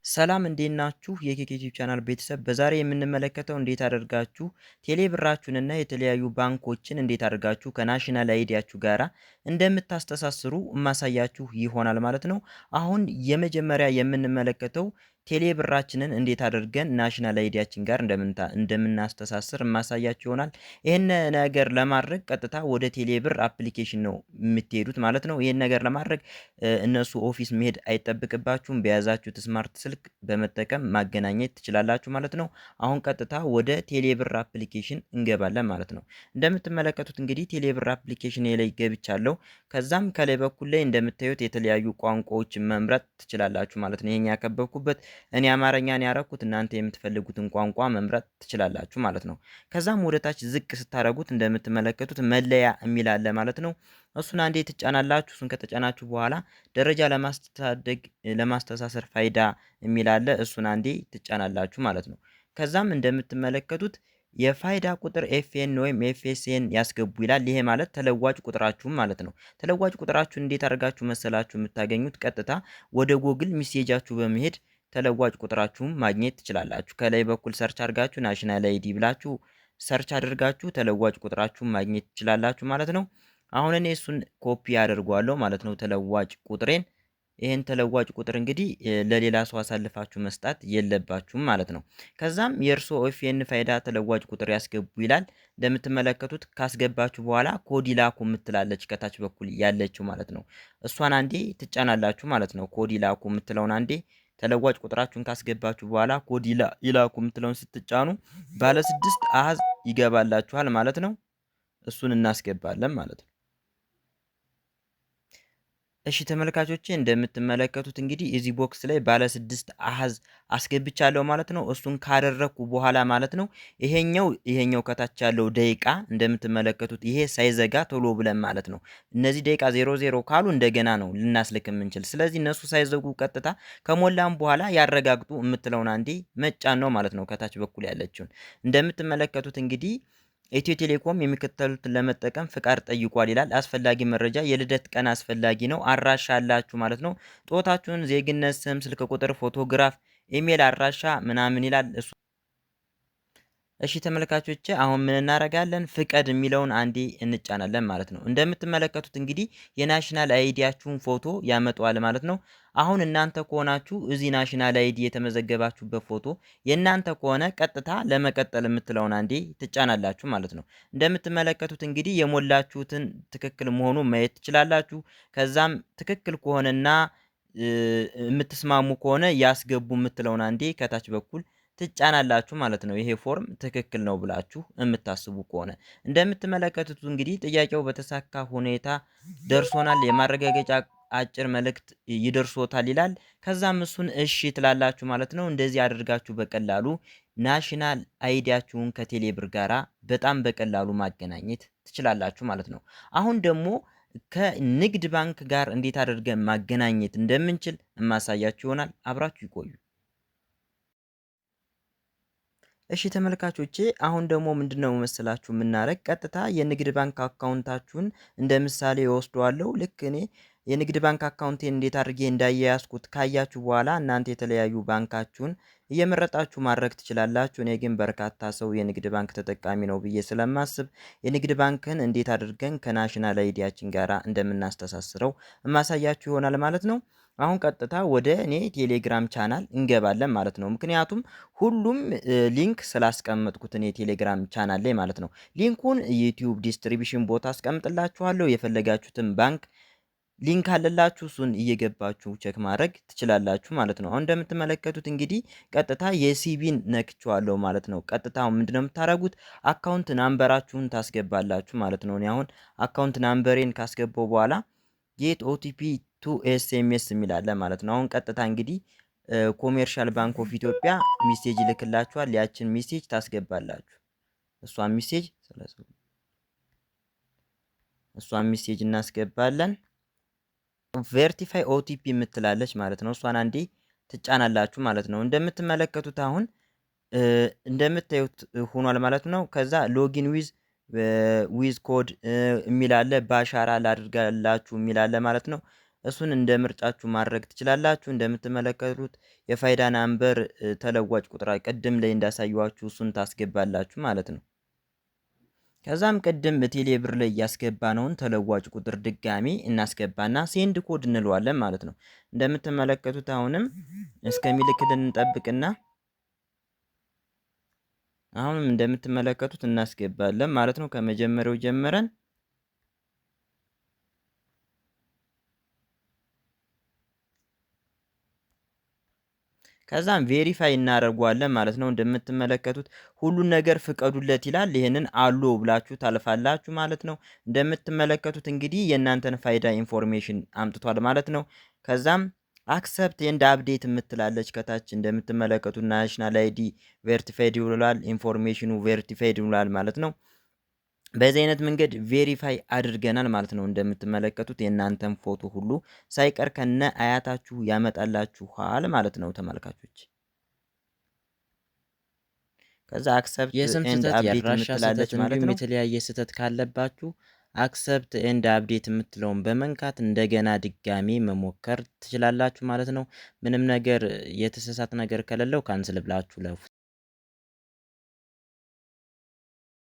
ሰላም እንዴት ናችሁ? የኬክ ዩቲዩብ ቻናል ቤተሰብ በዛሬ የምንመለከተው እንዴት አድርጋችሁ ቴሌ ብራችሁንና የተለያዩ ባንኮችን እንዴት አድርጋችሁ ከናሽናል አይዲያችሁ ጋራ እንደምታስተሳስሩ ማሳያችሁ ይሆናል ማለት ነው። አሁን የመጀመሪያ የምንመለከተው ቴሌ ብራችንን እንዴት አድርገን ናሽናል አይዲያችን ጋር እንደምናስተሳስር ማሳያችሁ ይሆናል። ይህን ነገር ለማድረግ ቀጥታ ወደ ቴሌ ብር አፕሊኬሽን ነው የምትሄዱት ማለት ነው። ይህን ነገር ለማድረግ እነሱ ኦፊስ መሄድ አይጠብቅባችሁም። በያዛችሁት ስማርት ስልክ በመጠቀም ማገናኘት ትችላላችሁ ማለት ነው። አሁን ቀጥታ ወደ ቴሌብር አፕሊኬሽን እንገባለን ማለት ነው። እንደምትመለከቱት እንግዲህ ቴሌብር አፕሊኬሽን ላይ ገብቻለሁ። ከዛም ከላይ በኩል ላይ እንደምታዩት የተለያዩ ቋንቋዎችን መምረጥ ትችላላችሁ ማለት ነው። ይሄን ያከበብኩበት እኔ አማርኛን ያረኩት፣ እናንተ የምትፈልጉትን ቋንቋ መምረጥ ትችላላችሁ ማለት ነው። ከዛም ወደ ታች ዝቅ ስታደርጉት እንደምትመለከቱት መለያ የሚል አለ ማለት ነው። እሱን አንዴ ትጫናላችሁ። እሱን ከተጫናችሁ በኋላ ደረጃ ለማስተሳሰር ፋይዳ የሚል አለ። እሱን አንዴ ትጫናላችሁ ማለት ነው። ከዛም እንደምትመለከቱት የፋይዳ ቁጥር ኤፍኤን ወይም ኤፍኤስኤን ያስገቡ ይላል። ይሄ ማለት ተለዋጭ ቁጥራችሁን ማለት ነው። ተለዋጭ ቁጥራችሁን እንዴት አድርጋችሁ መሰላችሁ የምታገኙት? ቀጥታ ወደ ጎግል ሚሴጃችሁ በመሄድ ተለዋጭ ቁጥራችሁን ማግኘት ትችላላችሁ። ከላይ በኩል ሰርች አድርጋችሁ ናሽናል አይዲ ብላችሁ ሰርች አድርጋችሁ ተለዋጭ ቁጥራችሁን ማግኘት ትችላላችሁ ማለት ነው። አሁን እኔ እሱን ኮፒ አደርገዋለሁ ማለት ነው፣ ተለዋጭ ቁጥሬን። ይሄን ተለዋጭ ቁጥር እንግዲህ ለሌላ ሰው አሳልፋችሁ መስጣት የለባችሁም ማለት ነው። ከዛም የእርሶ ኦኤፍኤን ፋይዳ ተለዋጭ ቁጥር ያስገቡ ይላል። እንደምትመለከቱት ካስገባችሁ በኋላ ኮድ ይላኩ የምትላለች ከታች በኩል ያለችው ማለት ነው። እሷን አንዴ ትጫናላችሁ ማለት ነው። ኮድ ይላኩ የምትለውን አንዴ ተለዋጭ ቁጥራችሁን ካስገባችሁ በኋላ ኮድ ይላኩ የምትለውን ስትጫኑ ባለ 6 አሃዝ ይገባላችኋል ማለት ነው። እሱን እናስገባለን ማለት ነው። እሺ ተመልካቾቼ እንደምትመለከቱት እንግዲህ እዚህ ቦክስ ላይ ባለ 6 አሃዝ አስገብቻለሁ ማለት ነው። እሱን ካደረኩ በኋላ ማለት ነው ይሄኛው ከታች ያለው ደቂቃ እንደምትመለከቱት ይሄ ሳይዘጋ ቶሎ ብለን ማለት ነው። እነዚህ ደቂቃ 00 ካሉ እንደገና ነው ልናስልክ የምንችል። ስለዚህ እነሱ ሳይዘጉ ቀጥታ ከሞላም በኋላ ያረጋግጡ የምትለውን አንዴ መጫን ነው ማለት ነው። ከታች በኩል ያለችውን እንደምትመለከቱት እንግዲህ ኢትዮ ቴሌኮም የሚከተሉትን ለመጠቀም ፍቃድ ጠይቋል ይላል። አስፈላጊ መረጃ የልደት ቀን አስፈላጊ ነው። አድራሻ አላችሁ ማለት ነው። ጾታችሁን፣ ዜግነት፣ ስም፣ ስልክ ቁጥር፣ ፎቶግራፍ፣ ኢሜል አድራሻ ምናምን ይላል እሱ። እሺ ተመልካቾቼ አሁን ምን እናደርጋለን? ፍቀድ የሚለውን አንዴ እንጫናለን ማለት ነው። እንደምትመለከቱት እንግዲህ የናሽናል አይዲያችሁን ፎቶ ያመጣዋል ማለት ነው። አሁን እናንተ ከሆናችሁ እዚህ ናሽናል አይዲ የተመዘገባችሁበት ፎቶ የእናንተ ከሆነ ቀጥታ ለመቀጠል የምትለውን አንዴ ትጫናላችሁ ማለት ነው። እንደምትመለከቱት እንግዲህ የሞላችሁትን ትክክል መሆኑን ማየት ትችላላችሁ። ከዛም ትክክል ከሆነና የምትስማሙ ከሆነ ያስገቡ የምትለውን አንዴ ከታች በኩል ትጫናላችሁ ማለት ነው። ይሄ ፎርም ትክክል ነው ብላችሁ የምታስቡ ከሆነ እንደምትመለከቱት እንግዲህ ጥያቄው በተሳካ ሁኔታ ደርሶናል፣ የማረጋገጫ አጭር መልእክት ይደርሶታል ይላል። ከዛም እሱን እሺ ትላላችሁ ማለት ነው። እንደዚህ አድርጋችሁ በቀላሉ ናሽናል አይዲያችሁን ከቴሌብር ጋራ በጣም በቀላሉ ማገናኘት ትችላላችሁ ማለት ነው። አሁን ደግሞ ከንግድ ባንክ ጋር እንዴት አድርገን ማገናኘት እንደምንችል የማሳያችሁ ይሆናል። አብራችሁ ይቆዩ። እሺ ተመልካቾቼ አሁን ደግሞ ምንድነው መሰላችሁ የምናረግ ቀጥታ የንግድ ባንክ አካውንታችሁን እንደ ምሳሌ ወስደዋለሁ። ልክ እኔ የንግድ ባንክ አካውንቴን እንዴት አድርጌ እንዳያያዝኩት ካያችሁ በኋላ እናንተ የተለያዩ ባንካችሁን እየመረጣችሁ ማድረግ ትችላላችሁ። እኔ ግን በርካታ ሰው የንግድ ባንክ ተጠቃሚ ነው ብዬ ስለማስብ የንግድ ባንክን እንዴት አድርገን ከናሽናል አይዲያችን ጋራ እንደምናስተሳስረው ማሳያችሁ ይሆናል ማለት ነው። አሁን ቀጥታ ወደ እኔ ቴሌግራም ቻናል እንገባለን ማለት ነው። ምክንያቱም ሁሉም ሊንክ ስላስቀመጥኩት እኔ ቴሌግራም ቻናል ላይ ማለት ነው። ሊንኩን ዩቲዩብ ዲስትሪቢሽን ቦታ አስቀምጥላችኋለሁ። የፈለጋችሁትን ባንክ ሊንክ አለላችሁ፣ እሱን እየገባችሁ ቼክ ማድረግ ትችላላችሁ ማለት ነው። አሁን እንደምትመለከቱት እንግዲህ ቀጥታ የሲቢን ነክቼዋለሁ ማለት ነው። ቀጥታ ምንድነው የምታደርጉት? አካውንት ናምበራችሁን ታስገባላችሁ ማለት ነው። እኔ አሁን አካውንት ናምበሬን ካስገባው በኋላ ጌት ኦቲፒ ቱ ኤስኤምኤስ የሚል አለ ማለት ነው። አሁን ቀጥታ እንግዲህ ኮሜርሻል ባንክ ኦፍ ኢትዮጵያ ሚሴጅ ይልክላችኋል። ያችን ሚሴጅ ታስገባላችሁ። እሷን ሚሴጅ እናስገባለን። ቬርቲፋይ ኦቲፒ የምትላለች ማለት ነው። እሷን አንዴ ትጫናላችሁ ማለት ነው። እንደምትመለከቱት አሁን እንደምታዩት ሆኗል ማለት ነው። ከዛ ሎጊን ዊዝ ኮድ የሚል አለ፣ በአሻራ ላድርጋላችሁ የሚል አለ ማለት ነው። እሱን እንደ ምርጫችሁ ማድረግ ትችላላችሁ። እንደምትመለከቱት የፋይዳ ናምበር ተለዋጭ ቁጥር ቅድም ላይ እንዳሳየኋችሁ እሱን ታስገባላችሁ ማለት ነው። ከዛም ቅድም በቴሌ ብር ላይ ያስገባነውን ተለዋጭ ቁጥር ድጋሚ እናስገባና ሴንድ ኮድ እንለዋለን ማለት ነው። እንደምትመለከቱት አሁንም እስከሚልክልን እንጠብቅና አሁንም እንደምትመለከቱት እናስገባለን ማለት ነው። ከመጀመሪያው ጀምረን ከዛም ቬሪፋይ እናደርገዋለን ማለት ነው። እንደምትመለከቱት ሁሉን ነገር ፍቀዱለት ይላል። ይህንን አሎ ብላችሁ ታልፋላችሁ ማለት ነው። እንደምትመለከቱት እንግዲህ የእናንተን ፋይዳ ኢንፎርሜሽን አምጥቷል ማለት ነው። ከዛም አክሰፕት ኤንድ አፕዴት የምትላለች ከታች እንደምትመለከቱት ናሽናል አይዲ ቬሪቲፋይድ ይውላል፣ ኢንፎርሜሽኑ ቬሪቲፋይድ ይውላል ማለት ነው። በዚህ አይነት መንገድ ቬሪፋይ አድርገናል ማለት ነው። እንደምትመለከቱት የእናንተን ፎቶ ሁሉ ሳይቀር ከነ አያታችሁ ያመጣላችኋል ማለት ነው ተመልካቾች። ከዛ አክሰፕት የስም ኤንድ ስህተት፣ አፕዴት የአድራሻ የምትላለች ስህተት ማለት እንዲሁም ነው። የተለያየ ስህተት ካለባችሁ አክሰፕት ኤንድ አፕዴት የምትለውን በመንካት እንደገና ድጋሚ መሞከር ትችላላችሁ ማለት ነው። ምንም ነገር የተሳሳተ ነገር ከሌለው ካንስል ብላችሁ ለፉ።